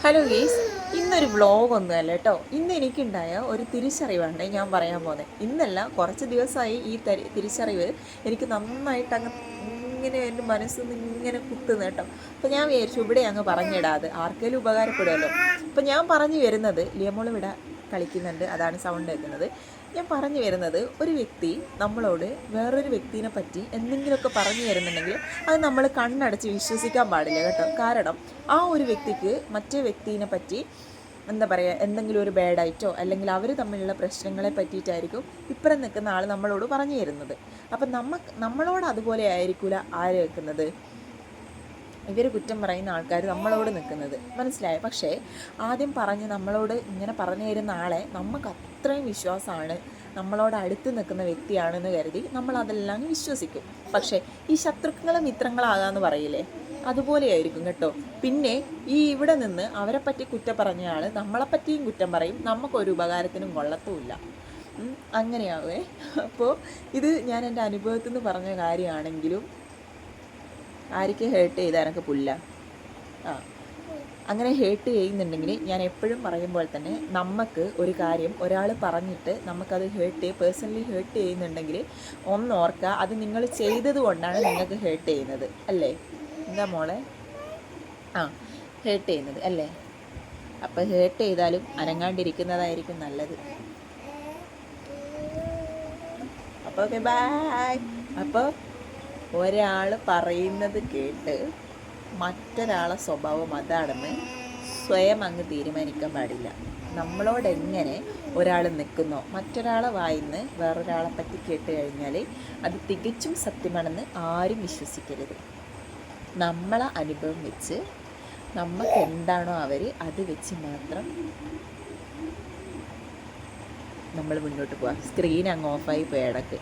Hello ഗീസ്, ഇന്നൊരു വ്ളോഗൊന്നുമല്ല കേട്ടോ. ഇന്ന് എനിക്കുണ്ടായ ഒരു തിരിച്ചറിവാണ് ഞാൻ പറയാൻ പോകുന്നത്. ഇന്നല്ല, കുറച്ച് ദിവസമായി ഈ തിരിച്ചറിവ് എനിക്ക് നന്നായിട്ട് ഇങ്ങനെ എൻ്റെ മനസ്സിൽ നിന്ന് ഇങ്ങനെ കുത്തുന്നു കേട്ടോ. അപ്പോൾ ഞാൻ വിചാരിച്ചു ഇവിടെ അങ്ങ് പറഞ്ഞിടാതെ ആർക്കെങ്കിലും ഉപകാരപ്പെടുമല്ലോ. അപ്പോൾ ഞാൻ പറഞ്ഞു വരുന്നത്, ലിയമോൾ ഇവിടെ കളിക്കുന്നുണ്ട്, അതാണ് സൗണ്ട് കേൾക്കുന്നത്. ഞാൻ പറഞ്ഞു വരുന്നത്, ഒരു വ്യക്തി നമ്മളോട് വേറൊരു വ്യക്തിനെ പറ്റി എന്തെങ്കിലുമൊക്കെ പറഞ്ഞു തരുന്നുണ്ടെങ്കിൽ അത് നമ്മൾ കണ്ണടച്ച് വിശ്വസിക്കാൻ പാടില്ല കേട്ടോ. കാരണം ആ ഒരു വ്യക്തിക്ക് മറ്റേ വ്യക്തിനെ പറ്റി എന്താ പറയുക, എന്തെങ്കിലും ഒരു ബാഡായിട്ടോ അല്ലെങ്കിൽ അവർ തമ്മിലുള്ള പ്രശ്നങ്ങളെ പറ്റിയിട്ടായിരിക്കും ഇപ്പുറം നിൽക്കുന്ന ആൾ നമ്മളോട് പറഞ്ഞു തരുന്നത്. അപ്പം നമ്മളോട് അതുപോലെ ആയിരിക്കില്ല ആര് വെക്കുന്നത്, ഇവർ കുറ്റം പറയുന്ന ആൾക്കാർ നമ്മളോട് നിൽക്കുന്നത്, മനസ്സിലായോ? പക്ഷേ ആദ്യം നമ്മളോട് ഇങ്ങനെ പറഞ്ഞു തരുന്ന ആളെ നമുക്ക് അത്രയും വിശ്വാസമാണ്, നമ്മളോട് അടുത്ത് നിൽക്കുന്ന വ്യക്തിയാണെന്ന് കരുതി നമ്മൾ അതെല്ലാം വിശ്വസിക്കും. പക്ഷേ ഈ ശത്രുക്കളും മിത്രങ്ങളാകാന്ന് പറയില്ലേ, അതുപോലെയായിരിക്കും കേട്ടോ. പിന്നെ ഈ ഇവിടെ നിന്ന് അവരെ പറ്റി കുറ്റം പറഞ്ഞ ആൾ നമ്മളെപ്പറ്റിയും കുറ്റം പറയും, നമുക്കൊരു ഉപകാരത്തിനും കൊള്ളത്തുമില്ല. അങ്ങനെയാവേ. അപ്പോൾ ഇത് ഞാൻ എൻ്റെ അനുഭവത്തിൽ നിന്ന് പറഞ്ഞ കാര്യമാണെങ്കിലും ആർക്ക് ഹേർട്ട് ചെയ്താൽ എനിക്ക് പുല്ല. അങ്ങനെ ഹേർട്ട് ചെയ്യുന്നുണ്ടെങ്കിൽ ഞാൻ എപ്പോഴും പറയുമ്പോൾ തന്നെ, നമുക്ക് ഒരു കാര്യം ഒരാൾ പറഞ്ഞിട്ട് നമുക്കത് പേഴ്സണലി ഹേർട്ട് ചെയ്യുന്നുണ്ടെങ്കിൽ ഓർക്കുക, അത് നിങ്ങൾ ചെയ്തത് കൊണ്ടാണ് നിങ്ങൾക്ക് ഹേർട്ട് ചെയ്യുന്നത്, അല്ലേ? എന്താ മോളെ? ഹേർട്ട് ചെയ്യുന്നത് അല്ലേ? അപ്പോൾ ഹേർട്ട് ചെയ്താലും അനങ്ങാണ്ടിരിക്കുന്നതായിരിക്കും നല്ലത്. അപ്പോൾ ഓക്കെ, ബൈ. അപ്പോൾ ഒരാൾ പറയുന്നത് കേട്ട് മറ്റൊരാളെ സ്വഭാവം അതാണെന്ന് സ്വയം അങ്ങ് തീരുമാനിക്കാൻ പാടില്ല. നമ്മളോടെങ്ങനെ ഒരാൾ നിൽക്കുന്നോ, മറ്റൊരാളെ വായിന്ന് വേറൊരാളെ പറ്റി കേട്ട് കഴിഞ്ഞാൽ അത് തികച്ചും സത്യമാണെന്ന് ആരും വിശ്വസിക്കരുത്. നമ്മളെ അനുഭവം വെച്ച് നമുക്ക് എന്താണോ അവർ അത് വെച്ച് മാത്രം നമ്മൾ മുന്നോട്ട് പോവാം. സ്ക്രീൻ അങ്ങ് ഓഫായി പോയി ഇടക്ക്.